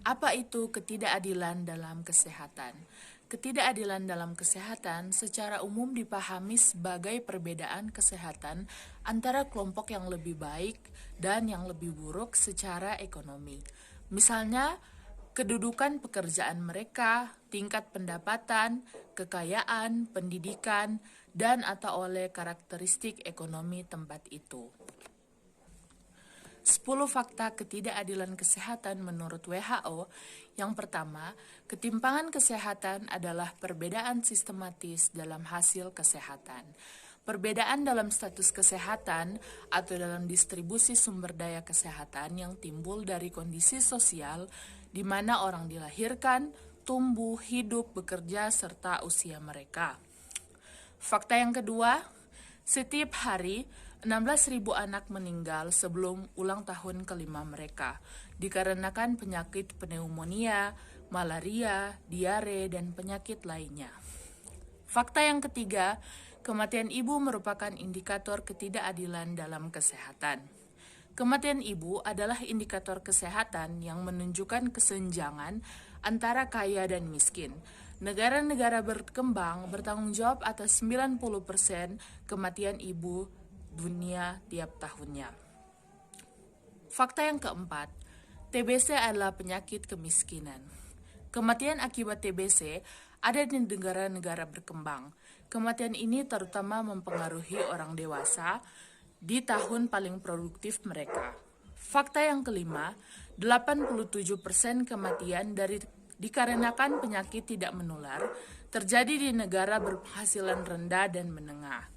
Apa itu ketidakadilan dalam kesehatan? Ketidakadilan dalam kesehatan secara umum dipahami sebagai perbedaan kesehatan antara kelompok yang lebih baik dan yang lebih buruk secara ekonomi. Misalnya, kedudukan pekerjaan mereka, tingkat pendapatan, kekayaan, pendidikan, dan atau oleh karakteristik ekonomi tempat itu. 10 fakta ketidakadilan kesehatan menurut WHO. Yang pertama, ketimpangan kesehatan adalah perbedaan sistematis dalam hasil kesehatan. Perbedaan dalam status kesehatan atau dalam distribusi sumber daya kesehatan yang timbul dari kondisi sosial di mana orang dilahirkan, tumbuh, hidup, bekerja, serta usia mereka. Fakta yang kedua, setiap hari 16.000 anak meninggal sebelum ulang tahun kelima mereka dikarenakan penyakit pneumonia, malaria, diare, dan penyakit lainnya. Fakta yang ketiga, kematian ibu merupakan indikator ketidakadilan dalam kesehatan. Kematian ibu adalah indikator kesehatan yang menunjukkan kesenjangan antara kaya dan miskin. Negara-negara berkembang bertanggung jawab atas 90% kematian ibu dunia tiap tahunnya. Fakta yang keempat, TBC adalah penyakit kemiskinan. Kematian akibat TBC ada di negara-negara berkembang. Kematian ini terutama mempengaruhi orang dewasa di tahun paling produktif mereka. Fakta yang kelima, 87% kematian dikarenakan penyakit tidak menular terjadi di negara berpenghasilan rendah dan menengah.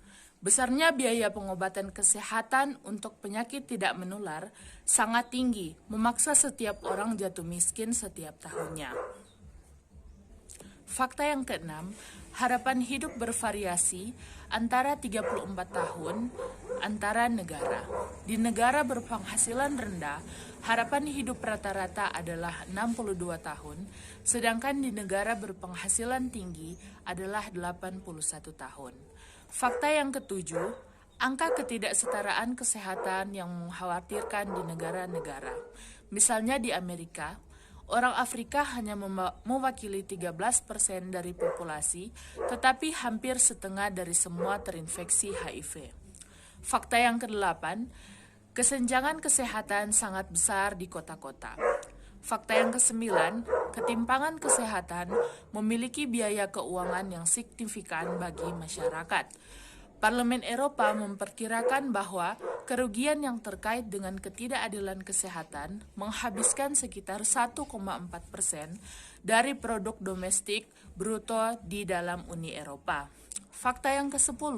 Besarnya biaya pengobatan kesehatan untuk penyakit tidak menular sangat tinggi, memaksa setiap orang jatuh miskin setiap tahunnya. Fakta yang keenam, harapan hidup bervariasi antara 34 tahun antara negara. Di negara berpenghasilan rendah, harapan hidup rata-rata adalah 62 tahun, sedangkan di negara berpenghasilan tinggi adalah 81 tahun. Fakta yang ketujuh, angka ketidaksetaraan kesehatan yang mengkhawatirkan di negara-negara. Misalnya di Amerika, orang Afrika hanya mewakili 13% dari populasi, tetapi hampir setengah dari semua terinfeksi HIV. Fakta yang kedelapan, kesenjangan kesehatan sangat besar di kota-kota. Fakta yang kesembilan, ketimpangan kesehatan memiliki biaya keuangan yang signifikan bagi masyarakat. Parlemen Eropa memperkirakan bahwa kerugian yang terkait dengan ketidakadilan kesehatan menghabiskan sekitar 1,4% dari produk domestik bruto di dalam Uni Eropa. Fakta yang ke-10,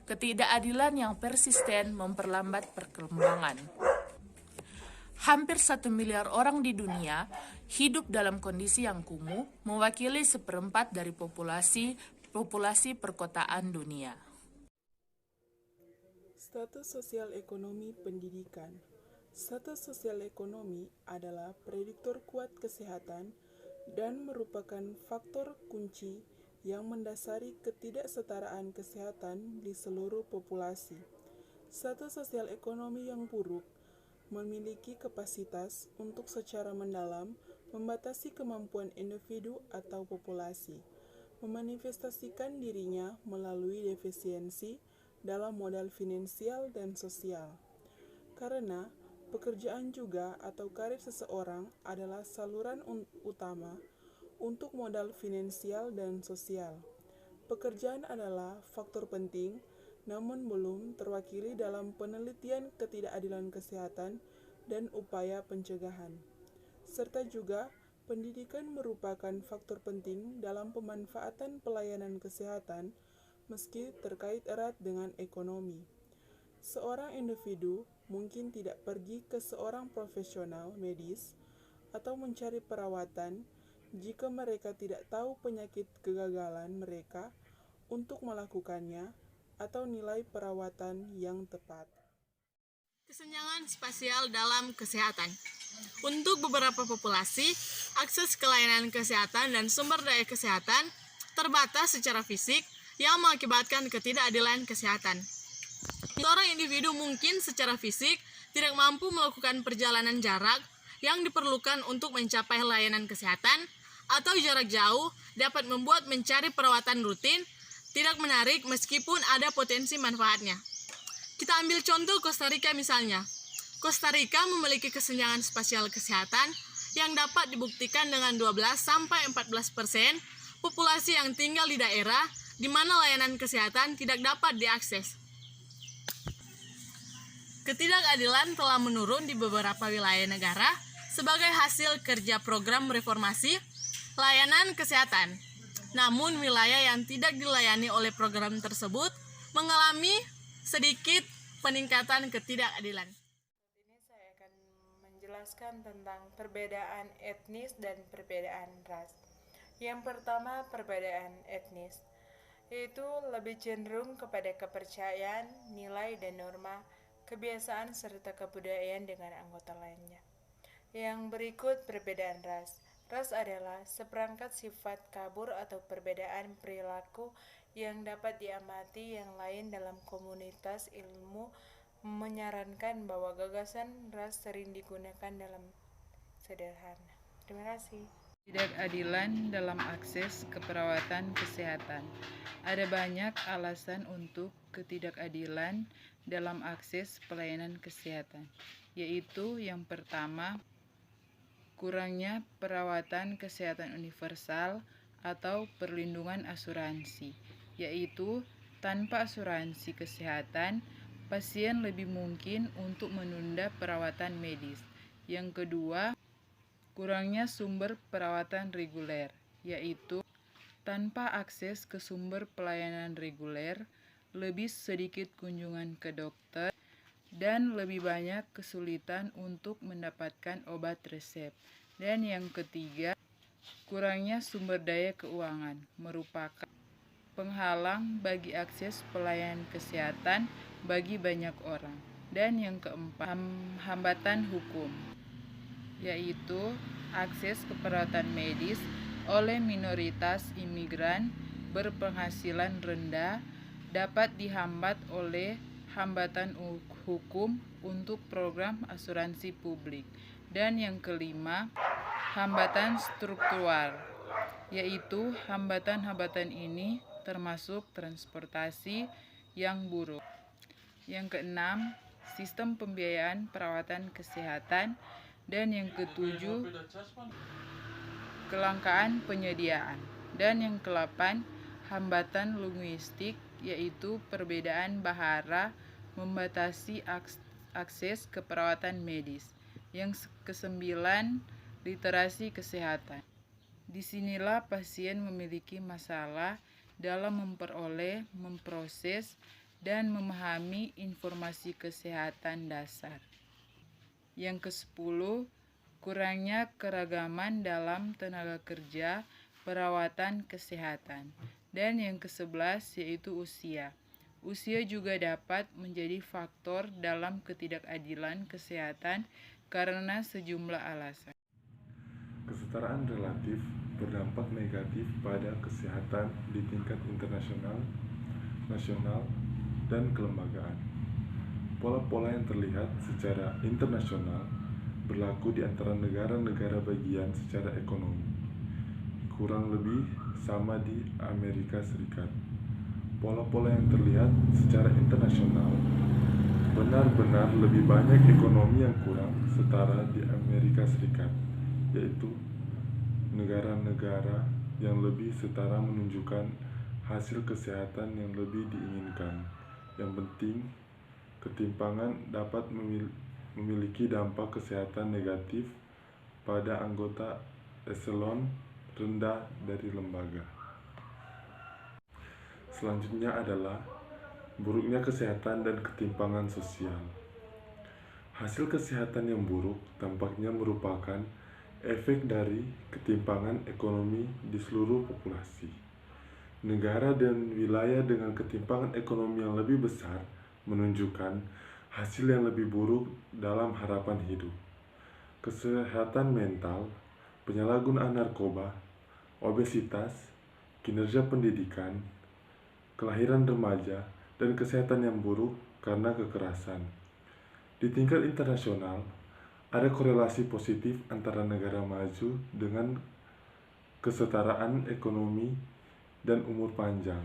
ketidakadilan yang persisten memperlambat perkembangan. Hampir 1 miliar orang di dunia hidup dalam kondisi yang kumuh, mewakili 1/4 dari populasi perkotaan dunia. Status sosial ekonomi pendidikan. Status sosial ekonomi adalah prediktor kuat kesehatan dan merupakan faktor kunci yang mendasari ketidaksetaraan kesehatan di seluruh populasi. Status sosial ekonomi yang buruk memiliki kapasitas untuk secara mendalam membatasi kemampuan individu atau populasi, memanifestasikan dirinya melalui defisiensi dalam modal finansial dan sosial. Karena pekerjaan juga atau karir seseorang adalah saluran utama untuk modal finansial dan sosial. Pekerjaan adalah faktor penting namun belum terwakili dalam penelitian ketidakadilan kesehatan dan upaya pencegahan. Serta juga, pendidikan merupakan faktor penting dalam pemanfaatan pelayanan kesehatan meski terkait erat dengan ekonomi. Seorang individu mungkin tidak pergi ke seorang profesional medis atau mencari perawatan jika mereka tidak tahu penyakit kegagalan mereka untuk melakukannya atau nilai perawatan yang tepat. Kesenjangan spasial dalam kesehatan. Untuk beberapa populasi, akses ke layanan kesehatan dan sumber daya kesehatan terbatas secara fisik yang mengakibatkan ketidakadilan kesehatan. Seorang individu mungkin secara fisik tidak mampu melakukan perjalanan jarak yang diperlukan untuk mencapai layanan kesehatan atau jarak jauh dapat membuat mencari perawatan rutin tidak menarik meskipun ada potensi manfaatnya. Kita ambil contoh Costa Rica misalnya. Costa Rica memiliki kesenjangan spasial kesehatan yang dapat dibuktikan dengan 12-14% populasi yang tinggal di daerah di mana layanan kesehatan tidak dapat diakses. Ketidakadilan telah menurun di beberapa wilayah negara sebagai hasil kerja program reformasi layanan kesehatan. Namun, wilayah yang tidak dilayani oleh program tersebut mengalami sedikit peningkatan ketidakadilan. Ini saya akan menjelaskan tentang perbedaan etnis dan perbedaan ras. Yang pertama, perbedaan etnis, yaitu lebih cenderung kepada kepercayaan, nilai dan norma, kebiasaan serta kebudayaan dengan anggota lainnya. Yang berikut perbedaan ras. Ras adalah seperangkat sifat kabur atau perbedaan perilaku yang dapat diamati yang lain dalam komunitas ilmu, menyarankan bahwa gagasan ras sering digunakan dalam sederhana. Terima kasih. Ketidakadilan dalam akses keperawatan kesehatan. Ada banyak alasan untuk ketidakadilan dalam akses pelayanan kesehatan, yaitu yang pertama, kurangnya perawatan kesehatan universal atau perlindungan asuransi, yaitu tanpa asuransi kesehatan, pasien lebih mungkin untuk menunda perawatan medis. Yang kedua, kurangnya sumber perawatan reguler, yaitu tanpa akses ke sumber pelayanan reguler, lebih sedikit kunjungan ke dokter, dan lebih banyak kesulitan untuk mendapatkan obat resep. Dan yang ketiga, kurangnya sumber daya keuangan merupakan penghalang bagi akses pelayanan kesehatan bagi banyak orang. Dan yang keempat, hambatan hukum, yaitu akses ke perawatan medis oleh minoritas imigran berpenghasilan rendah dapat dihambat oleh hambatan hukum untuk program asuransi publik. Dan yang kelima, hambatan struktural, yaitu hambatan-hambatan ini termasuk transportasi yang buruk. Yang keenam, sistem pembiayaan perawatan kesehatan. Dan yang ketujuh, kelangkaan penyediaan. Dan yang kedelapan, hambatan linguistik, yaitu perbedaan bahasa membatasi akses ke perawatan medis. Yang kesembilan, literasi kesehatan. Disinilah pasien memiliki masalah dalam memperoleh, memproses, dan memahami informasi kesehatan dasar. Yang ke-10, kurangnya keragaman dalam tenaga kerja perawatan kesehatan. Dan yang ke-11 yaitu usia. Usia juga dapat menjadi faktor dalam ketidakadilan kesehatan karena sejumlah alasan. Kesetaraan relatif berdampak negatif pada kesehatan di tingkat internasional, nasional, dan kelembagaan. Pola-pola yang terlihat secara internasional berlaku di antara negara-negara bagian secara ekonomi. Kurang lebih sama di Amerika Serikat. Pola-pola yang terlihat secara internasional benar-benar lebih banyak ekonomi yang kurang setara di Amerika Serikat, yaitu negara-negara yang lebih setara menunjukkan hasil kesehatan yang lebih diinginkan. Yang penting, ketimpangan dapat memiliki dampak kesehatan negatif pada anggota eselon rendah dari lembaga. Selanjutnya adalah buruknya kesehatan dan ketimpangan sosial. Hasil kesehatan yang buruk tampaknya merupakan efek dari ketimpangan ekonomi di seluruh populasi. Negara dan wilayah dengan ketimpangan ekonomi yang lebih besar menunjukkan hasil yang lebih buruk dalam harapan hidup. Kesehatan mental, penyalahgunaan narkoba, obesitas, kinerja pendidikan, kelahiran remaja, dan kesehatan yang buruk karena kekerasan. Di tingkat internasional, ada korelasi positif antara negara maju dengan kesetaraan ekonomi dan umur panjang.